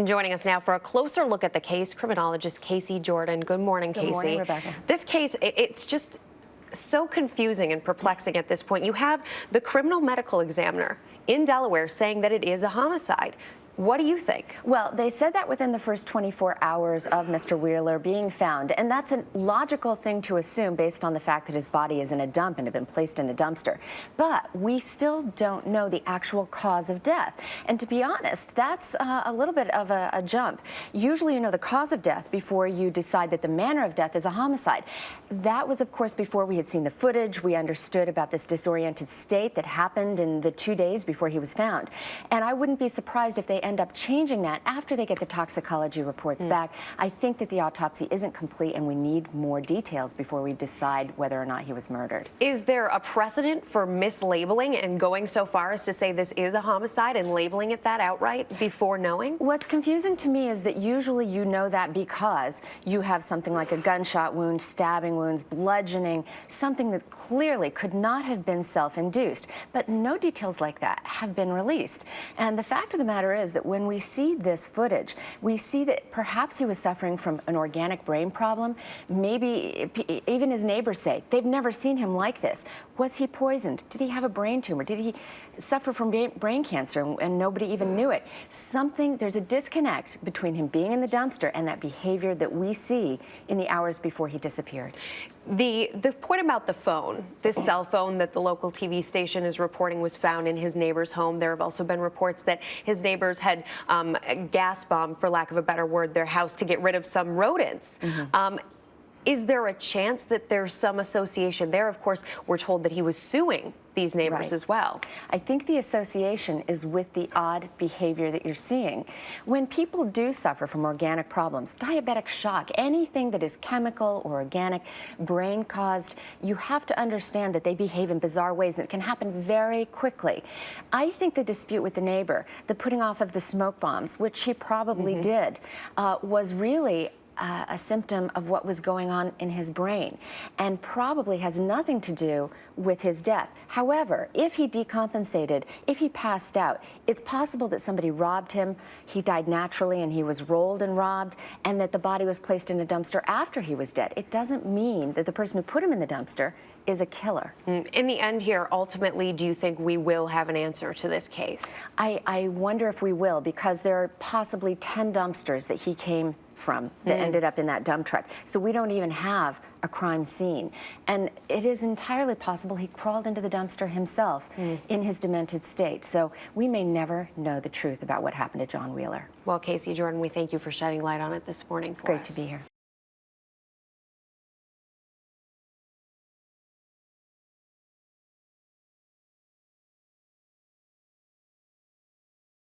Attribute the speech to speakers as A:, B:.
A: Joining us now for a closer look at the case, criminologist Casey Jordan. Good morning, Casey.
B: Good morning, Rebecca.
A: This case, it's just so confusing and perplexing at this point. You have the criminal medical examiner in Delaware saying that it is a homicide. What do you think?
B: Well, they said that within the first 24 hours of Mr. Wheeler being found, and that's a logical thing to assume based on the fact that his body is in a dump and had been placed in a dumpster. But we still don't know the actual cause of death. And to be honest, that's a little bit of a jump. Usually you know the cause of death before you decide that the manner of death is a homicide. That was, of course, before we had seen the footage. We understood about this disoriented state that happened in the 2 days before he was found. And I wouldn't be surprised if they end up changing that after they get the toxicology reports back. I think that the autopsy isn't complete and we need more details before we decide whether or not he was murdered.
A: Is there a precedent for mislabeling and going so far as to say this is a homicide and labeling it that outright before knowing?
B: What's confusing to me is that usually you know that because you have something like a gunshot wound, stabbing wounds, bludgeoning, something that clearly could not have been self-induced. But no details like that have been released. And the fact of the matter is that when we see this footage, we see that perhaps he was suffering from an organic brain problem. Maybe even his neighbors say they've never seen him like this. Was he poisoned? Did he have a brain tumor? Did he suffer from brain cancer and nobody even knew it? There's a disconnect between him being in the dumpster and that behavior that we see in the hours before he disappeared.
A: The point about the phone, this cell phone that the local TV station is reporting was found in his neighbor's home. There have also been reports that his neighbors had gas bombed, for lack of a better word, their house to get rid of some rodents. Is there a chance that there's some association there? Of course, we're told that he was suing these neighbors as well.
B: I think the association is with the odd behavior that you're seeing. When people do suffer from organic problems, diabetic shock, anything that is chemical or organic, brain caused, you have to understand that they behave in bizarre ways that can happen very quickly. I think the dispute with the neighbor, the putting off of the smoke bombs, which he probably did, was really a symptom of what was going on in his brain and probably has nothing to do with his death. However, if he decompensated, if he passed out, it's possible that somebody robbed him, he died naturally and he was rolled and robbed, and that the body was placed in a dumpster after he was dead. It doesn't mean that the person who put him in the dumpster is a killer.
A: In the end here, ultimately, do you think we will have an answer to this case?
B: I wonder if we will, because there are possibly 10 dumpsters that he came from that ended up in that dump truck. So we don't even have a crime scene. And it is entirely possible he crawled into the dumpster himself in his demented state. So we may never know the truth about what happened to John Wheeler.
A: Well, Casey Jordan, we thank you for shedding light on it this morning for us.
B: Great to be here.